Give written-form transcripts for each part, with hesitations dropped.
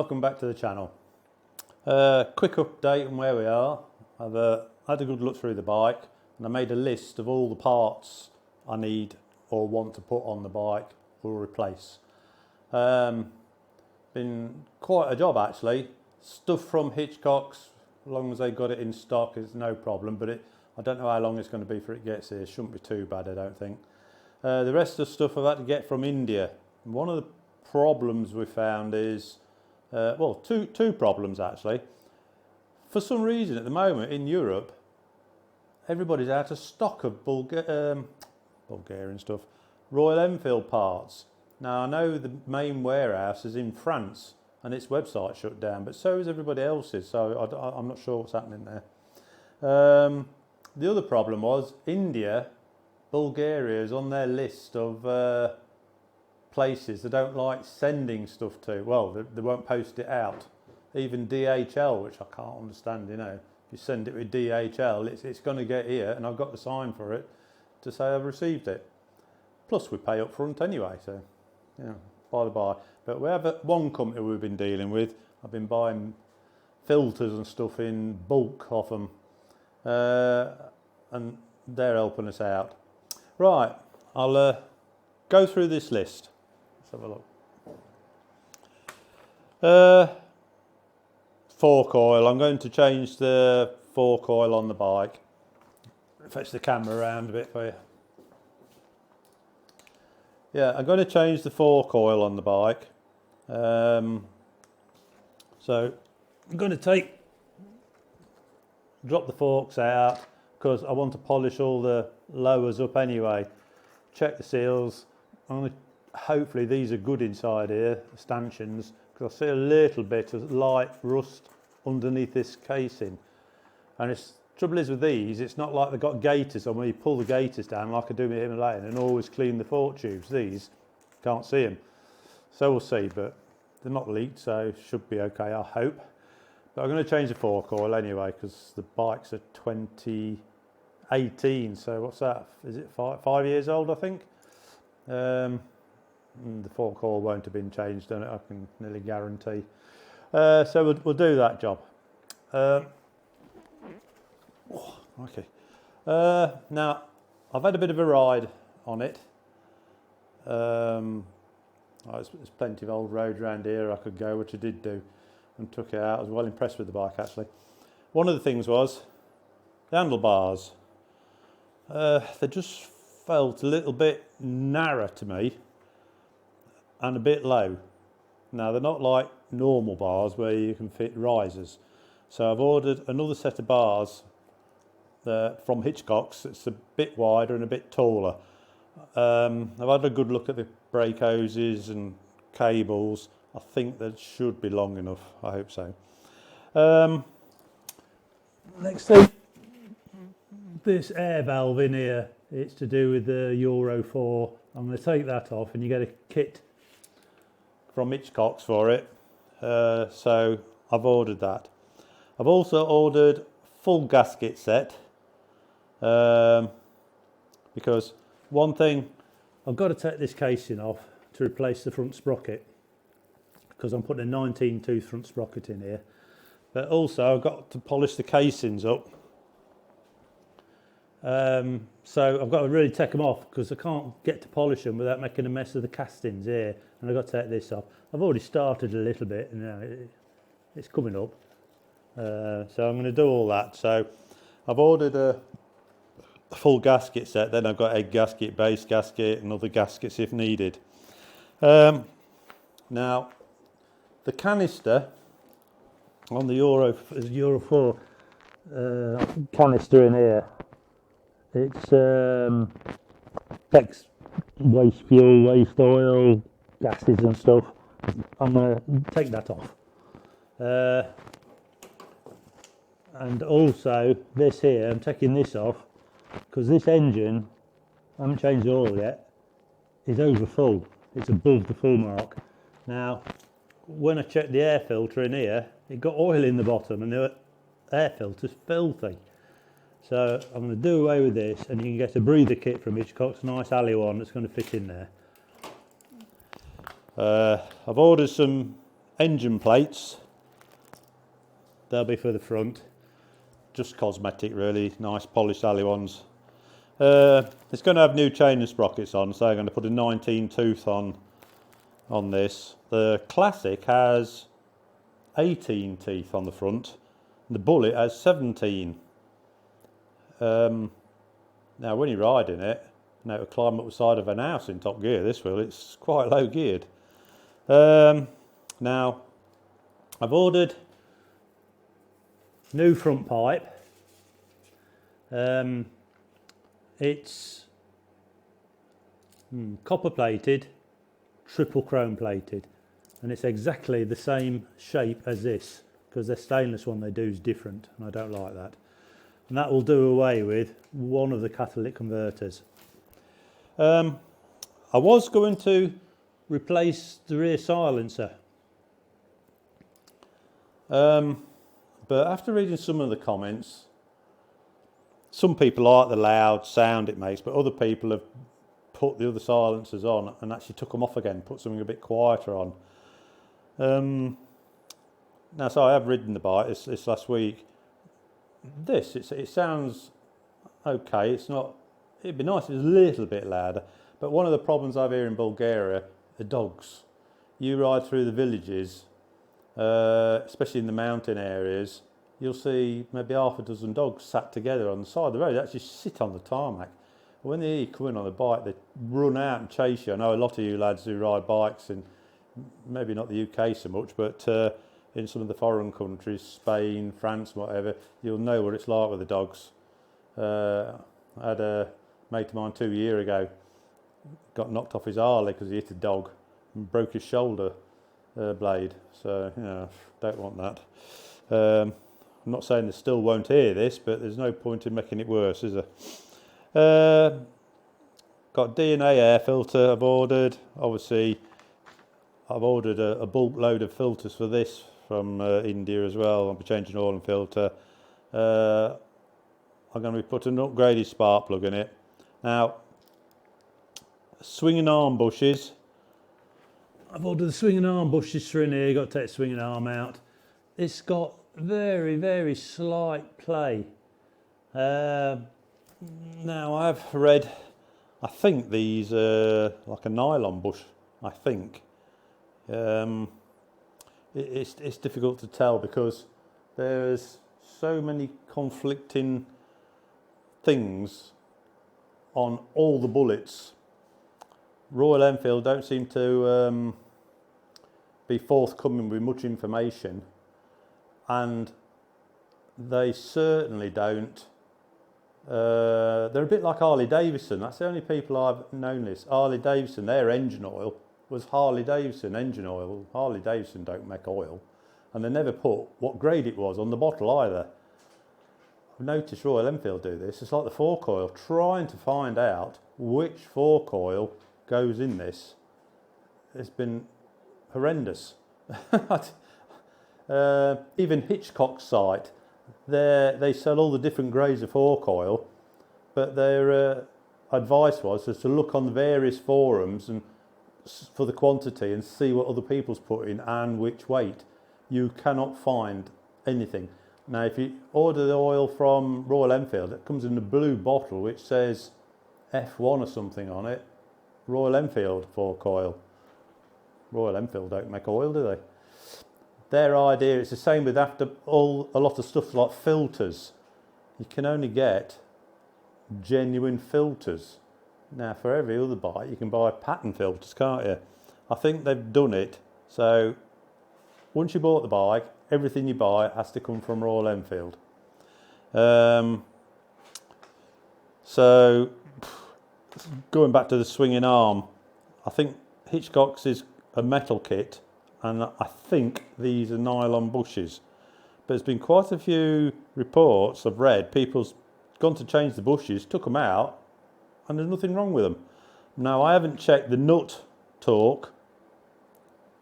welcome back to the channel. Quick update on where we are. I've had a good look through the bike and I made a list of all the parts I need or want to put on the bike or replace. Been quite a job actually. Stuff from Hitchcock's, as long as they got it in stock, is no problem, but I don't know how long it's going to be before it gets here. It shouldn't be too bad, I don't think. The rest of the stuff I've had to get from India. One of the problems we found is, well, two problems actually. For some reason at the moment in Europe, everybody's out of stock of Bulgarian stuff, Royal Enfield parts. Now I know the main warehouse is in France and its website shut down, but so is everybody else's, so I'm not sure what's happening there. The other problem was India, Bulgaria is on their list of places they don't like sending stuff to. Well, they won't post it out. Even DHL, which I can't understand, you know. If you send it with DHL, it's going to get here, and I've got to sign for it to say I've received it. Plus, we pay up front anyway, so, you know, by the by. But we have one company we've been dealing with. I've been buying filters and stuff in bulk off them, and they're helping us out. Right, I'll go through this list. Let's have a look. Fork oil. I'm going to change the fork oil on the bike. Fetch the camera around a bit for you. Yeah, I'm going to change the fork oil on the bike. So I'm going to drop the forks out because I want to polish all the lowers up anyway. Check the seals. Hopefully these are good inside here, the stanchions, because I see a little bit of light rust underneath this casing. And the trouble is with these, it's not like they've got gaiters on where you pull the gaiters down like I do with Himalayan and always clean the fork tubes. These, can't see them. So we'll see, but they're not leaked, so should be okay, I hope. But I'm going to change the fork oil anyway, because the bike's a 2018, so what's that? Is it 5 years old, I think? The fork oil won't have been changed on it, I can nearly guarantee. So we'll do that job. Okay. Now, I've had a bit of a ride on it. There's plenty of old roads around here I could go, which I did do, and took it out. I was well impressed with the bike actually. One of the things was the handlebars. They just felt a little bit narrow to me and a bit low. Now they're not like normal bars where you can fit risers. So I've ordered another set of bars from Hitchcock's. It's a bit wider and a bit taller. I've had a good look at the brake hoses and cables. I think that should be long enough. I hope so. Next thing, this air valve in here. It's to do with the Euro 4. I'm going to take that off and you get a kit from Hitchcock's for it. So I've ordered that. I've also ordered full gasket set because one thing, I've got to take this casing off to replace the front sprocket because I'm putting a 19 tooth front sprocket in here. But also I've got to polish the casings up. So I've got to really take them off because I can't get to polish them without making a mess of the castings here, and I've got to take this off. I've already started a little bit and it's coming up, so I'm going to do all that. So I've ordered a full gasket set, then I've got a gasket, base gasket and other gaskets if needed. Now the canister on the Euro 4 canister in here, it's takes waste fuel, waste oil, gases and stuff. I'm going to take that off. And also this here, I'm taking this off because this engine, I haven't changed the oil yet, is over full. It's above the full mark. Now, when I checked the air filter in here, it got oil in the bottom and the air filter's filthy. So I'm going to do away with this, and you can get a breather kit from Hitchcock's, nice alley one that's going to fit in there. I've ordered some engine plates. They'll be for the front. Just cosmetic really, nice polished alley ones. It's going to have new chain and sprockets on, so I'm going to put a 19 tooth on this. The Classic has 18 teeth on the front. The Bullet has 17. Now when you're riding it, now it'll climb up the side of an house in top gear, this will, it's quite low geared. Now I've ordered new front pipe. It's copper plated, triple chrome plated, and it's exactly the same shape as this, because the stainless one they do is different, and I don't like that. And that will do away with one of the catalytic converters. I was going to replace the rear silencer, but after reading some of the comments, some people like the loud sound it makes, but other people have put the other silencers on and actually took them off again, put something a bit quieter on. Now, so I have ridden the bike this last week. It sounds okay. It's not. It'd be nice if it was a little bit louder. But one of the problems I've here in Bulgaria are dogs. You ride through the villages, especially in the mountain areas, you'll see maybe half a dozen dogs sat together on the side of the road. They actually sit on the tarmac. When they hear you coming on a bike, they run out and chase you. I know a lot of you lads who ride bikes, and maybe not the UK so much, but in some of the foreign countries, Spain, France, whatever, you'll know what it's like with the dogs. I had a mate of mine 2 years ago, got knocked off his Harley because he hit a dog and broke his shoulder blade. So, you know, don't want that. I'm not saying they still won't hear this, but there's no point in making it worse, is there? Got DNA air filter I've ordered. Obviously, I've ordered a bulk load of filters for this from India as well. I'll be changing oil and filter. I'm going to be putting an upgraded spark plug in it. Now, swinging arm bushes. I've ordered the swinging arm bushes for in here. Got to take the swinging arm out. It's got very, very slight play. Now, I've read, I think these are like a nylon bush, I think. It's difficult to tell because there's so many conflicting things on all the bullets. Royal Enfield don't seem to be forthcoming with much information, and they certainly don't. They're a bit like Harley Davidson. That's the only people I've known this. Harley Davidson, their engine oil was Harley Davidson engine oil. Harley Davidson don't make oil, and they never put what grade it was on the bottle either. I've noticed Royal Enfield do this. It's like the 4-coil, trying to find out which 4-coil goes in this. It's been horrendous. Even Hitchcock's site, they sell all the different grades of 4-coil, but their advice was to look on the various forums and for the quantity and see what other people's put in and which weight. You cannot find anything. Now, if you order the oil from Royal Enfield, it comes in a blue bottle which says F1 or something on it. Royal Enfield 4-coil. Royal Enfield don't make oil, do they? Their idea, it's the same with a lot of stuff like filters. You can only get genuine filters. Now, for every other bike, you can buy pattern filters, can't you? I think they've done it. So, once you bought the bike, everything you buy has to come from Royal Enfield. So, going back to the swinging arm, I think Hitchcock's is a metal kit, and I think these are nylon bushes. But there's been quite a few reports I've read, people's gone to change the bushes, took them out, and there's nothing wrong with them. Now, I haven't checked the nut torque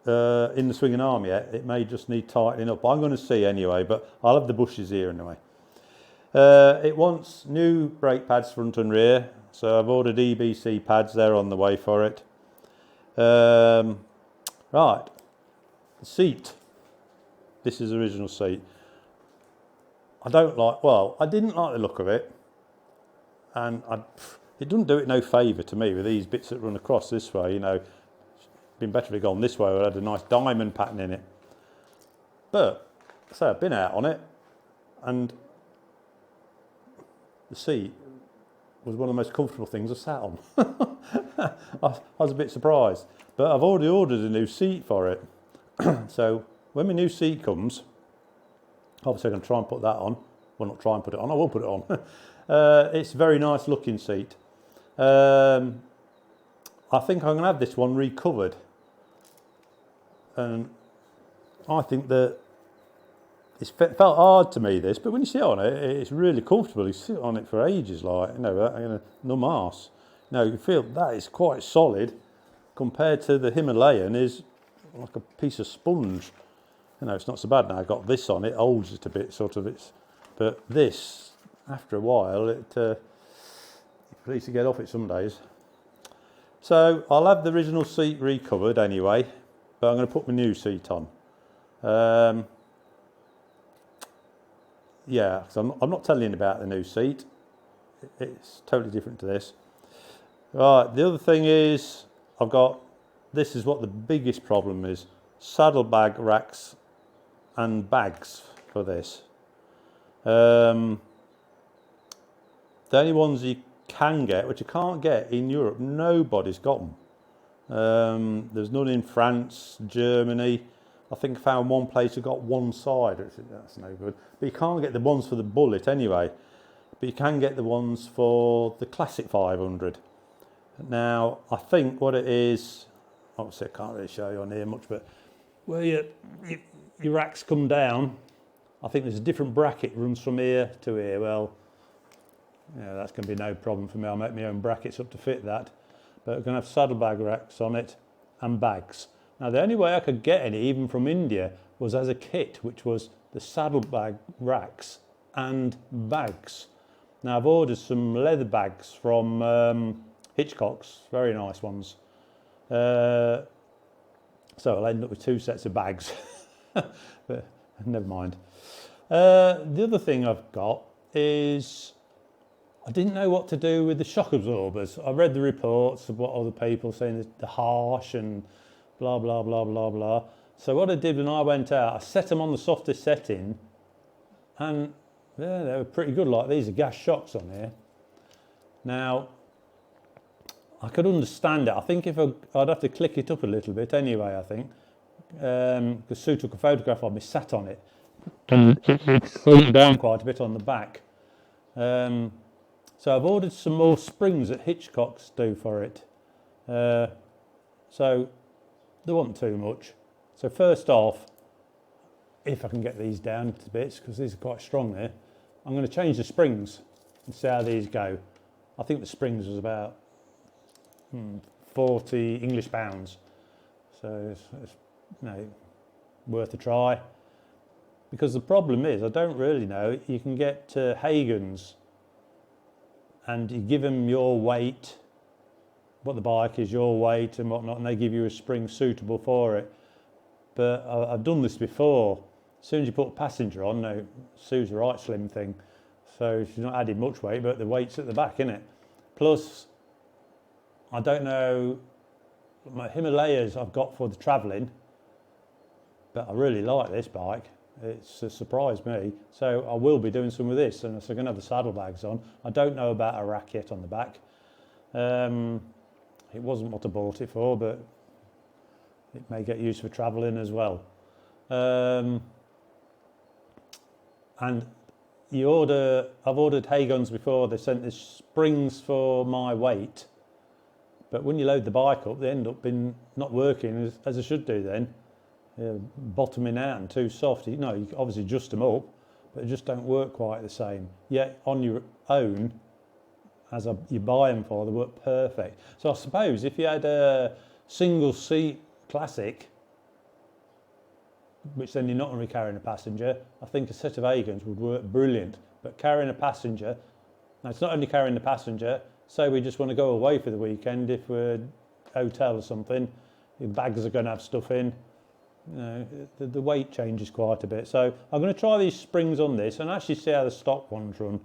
in the swinging arm yet. It may just need tightening up. I'm going to see anyway, but I'll have the bushes here anyway. It wants new brake pads front and rear, so I've ordered EBC pads. They're on the way for it. Right, Seat. This is the original seat. I didn't like the look of it, and it doesn't do it no favour to me with these bits that run across this way. You know, been better if it gone this way or had a nice diamond pattern in it. But so I've been out on it, and the seat was one of the most comfortable things I've sat on. I was a bit surprised, but I've already ordered a new seat for it. So when my new seat comes, obviously I'm going to try and put that on. Well, not try and put it on, I will put it on. It's a very nice looking seat. I think I'm going to have this one recovered. And I think that it felt hard to me, this, but when you sit on it, it's really comfortable. You sit on it for ages, like, you know, in a numb arse. You know, you feel that is quite solid compared to the Himalayan is like a piece of sponge. You know, it's not so bad now. I've got this on, it holds it a bit, sort of. But this, after a while, you're pleased to get off it some days. So I'll have the original seat recovered anyway, but I'm going to put my new seat on. Yeah, so I'm not telling you about the new seat. It's totally different to this. Right, the other thing is, this is what the biggest problem is, saddlebag racks and bags for this. The only ones you can get, which you can't get in Europe, nobody's got them. There's none in France, Germany. I think I found one place that got one side. That's no good. But you can't get the ones for the Bullet anyway. But you can get the ones for the Classic 500. Now, I think what it is, obviously I can't really show you on here much, but where your racks come down, I think there's a different bracket runs from here to here. Well, yeah, that's going to be no problem for me. I'll make my own brackets up to fit that. But we're going to have saddlebag racks on it and bags. Now, the only way I could get any, even from India, was as a kit, which was the saddlebag racks and bags. Now, I've ordered some leather bags from Hitchcock's, very nice ones. So I'll end up with 2 sets of bags, but never mind. The other thing I've got is I didn't know what to do with the shock absorbers. I read the reports of what other people saying, they're harsh and blah, blah, blah, blah, blah. So what I did when I went out, I set them on the softest setting, and yeah, they were pretty good. Like, these are gas shocks on here. Now, I could understand it. I think I'd have to click it up a little bit anyway, I think. Because Sue took a photograph of me sat on it. And it's fallen down quite a bit on the back. So I've ordered some more springs that Hitchcock's do for it. So there wasn't too much. So first off, if I can get these down to bits, because these are quite strong there, I'm going to change the springs and see how these go. I think the springs was about 40 English pounds. So it's worth a try. Because the problem is, I don't really know, you can get Hagen's and you give them your weight, what the bike is, your weight and whatnot, and they give you a spring suitable for it. But I've done this before. As soon as you put a passenger on, now Sue's a right slim thing, so she's not adding much weight, but the weight's at the back, isn't it? Plus, I don't know, my Himalayas I've got for the travelling, but I really like this bike. It's surprised me. So I will be doing some with this, and so I'm going to have the saddlebags on. I don't know about a rack yet on the back. It wasn't what I bought it for, but it may get used for travelling as well. And I've ordered Hagen's before. They sent the springs for my weight, but when you load the bike up, they end up not working as they should do then. Bottoming out and too soft. You can obviously adjust them up, but they just don't work quite the same. Yet on your own, you buy them for, they work perfect. So I suppose if you had a single seat Classic, which then you're not going to be carrying a passenger, I think a set of Hagen's would work brilliant. But carrying a passenger, now it's not only carrying the passenger, say we just want to go away for the weekend, if we're at a hotel or something, your bags are going to have stuff in. you know, the weight changes quite a bit. So I'm going to try these springs on this and actually see how the stock ones run,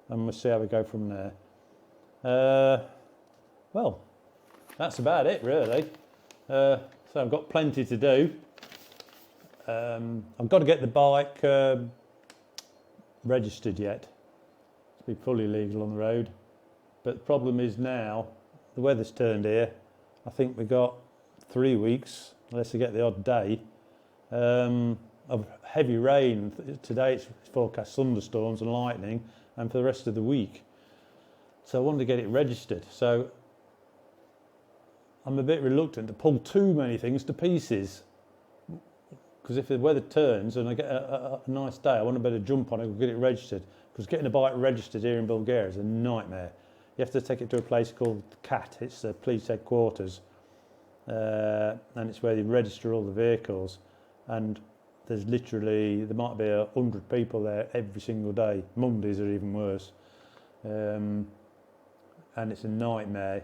and we'll see how we go from there. Well, that's about it really. So I've got plenty to do. I've got to get the bike registered yet to be fully legal on the road. But the problem is now, the weather's turned here. I think we've got 3 weeks, unless we get the odd day, of heavy rain. Today it's forecast thunderstorms and lightning, and for the rest of the week. So I wanted to get it registered. So I'm a bit reluctant to pull too many things to pieces, because if the weather turns and I get a nice day, I want to better jump on it and get it registered. Because getting a bike registered here in Bulgaria is a nightmare. You have to take it to a place called CAT. It's the police headquarters, and it's where they register all the vehicles. And there's literally, there might be 100 people there every single day. Mondays are even worse, and it's a nightmare.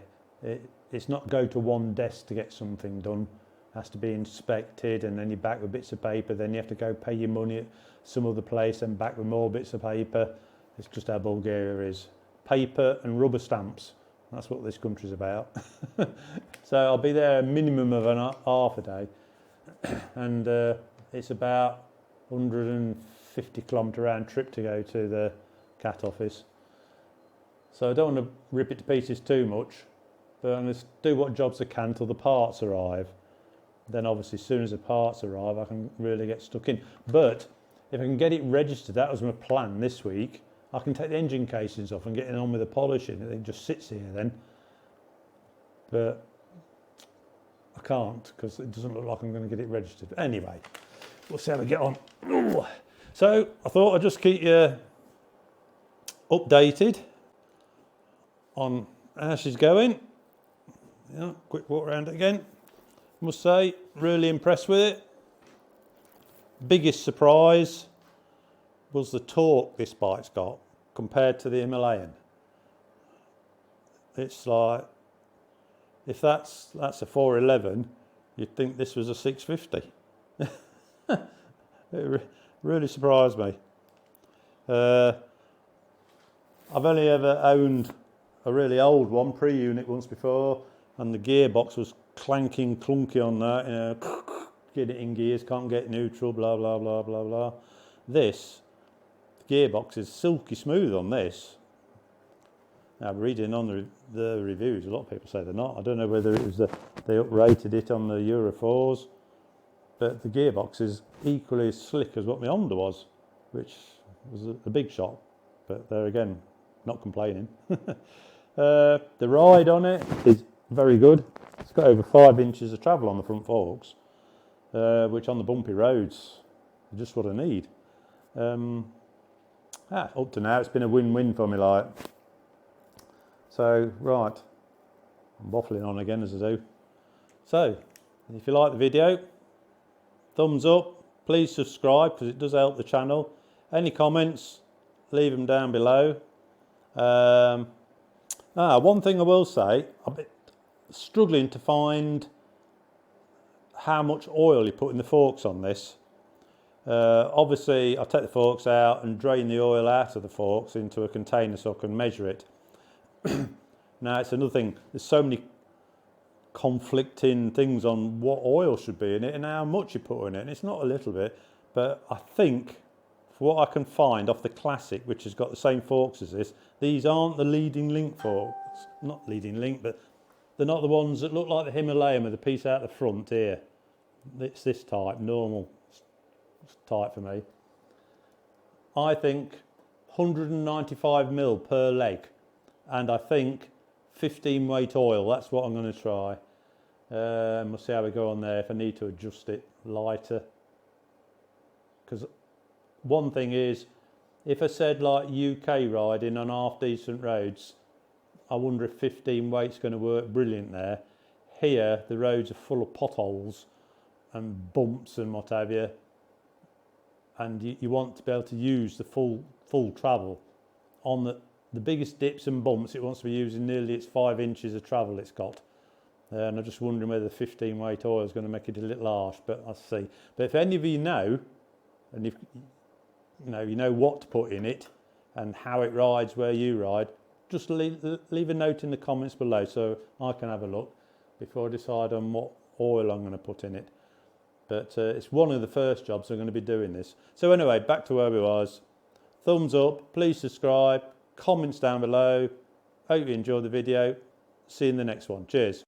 It's not go to one desk to get something done. It has to be inspected, and then you're back with bits of paper. Then you have to go pay your money at some other place and back with more bits of paper. It's just how Bulgaria is. Paper and rubber stamps. That's what this country's about. So I'll be there a minimum of half a day, and it's about 150 kilometre round trip to go to the CAT office. So I don't want to rip it to pieces too much, but I'm going to do what jobs I can till the parts arrive. Then obviously as soon as the parts arrive I can really get stuck in. But if I can get it registered, that was my plan this week, I can take the engine casings off and get on with the polishing. It just sits here then. But I can't, because it doesn't look like I'm going to get it registered. But anyway, we'll see how we get on. Ooh. So I thought I'd just keep you updated on how she's going. Yeah, quick walk around it again. Must say, really impressed with it. Biggest surprise was the torque this bike's got compared to the Himalayan. It's like, if that's a 411, you'd think this was a 650. It really surprised me. I've only ever owned a really old one, pre-unit once before, and the gearbox was clanking clunky on that, you know, get it in gears, can't get neutral, blah blah blah blah blah. This gearbox is silky smooth on this. Now reading on the reviews, a lot of people say they're not. I don't know whether it was they uprated it on the Euro 4s, but the gearbox is equally as slick as what my Honda was, which was a big shock. But there again, not complaining. The ride on it is very good. It's got over 5 inches of travel on the front forks, which on the bumpy roads is just what I need. Up to now it's been a win-win for me, like. So, right, I'm waffling on again as I do. So, if you like the video, thumbs up, please subscribe because it does help the channel. Any comments, leave them down below. One thing I will say, I've been struggling to find how much oil you put in the forks on this. Obviously I take the forks out and drain the oil out of the forks into a container so I can measure it. Now it's another thing, there's so many conflicting things on what oil should be in it and how much you put in it, and it's not a little bit, but I think for what I can find off the Classic, which has got the same forks as this, these aren't the leading link forks, not leading link, but they're not the ones that look like the Himalayan with the piece out the front here. It's this type, normal type for me. I think 195ml per leg, and I think 15 weight oil. That's what I'm going to try. We'll see how we go on there, if I need to adjust it lighter. Because one thing is, if I said like UK riding on half decent roads, I wonder if 15 weight's going to work brilliant there. Here the roads are full of potholes and bumps and what have you, and you want to be able to use the full travel. On the biggest dips and bumps, it wants to be using nearly its 5 inches of travel it's got. And I'm just wondering whether the 15 weight oil is going to make it a little harsh, but I'll see. But if any of you know, and if you know what to put in it and how it rides where you ride, just leave a note in the comments below so I can have a look before I decide on what oil I'm going to put in it. But it's one of the first jobs I'm going to be doing this. So anyway, back to where we was. Thumbs up, please subscribe, comments down below. Hope you enjoyed the video. See you in the next one. Cheers.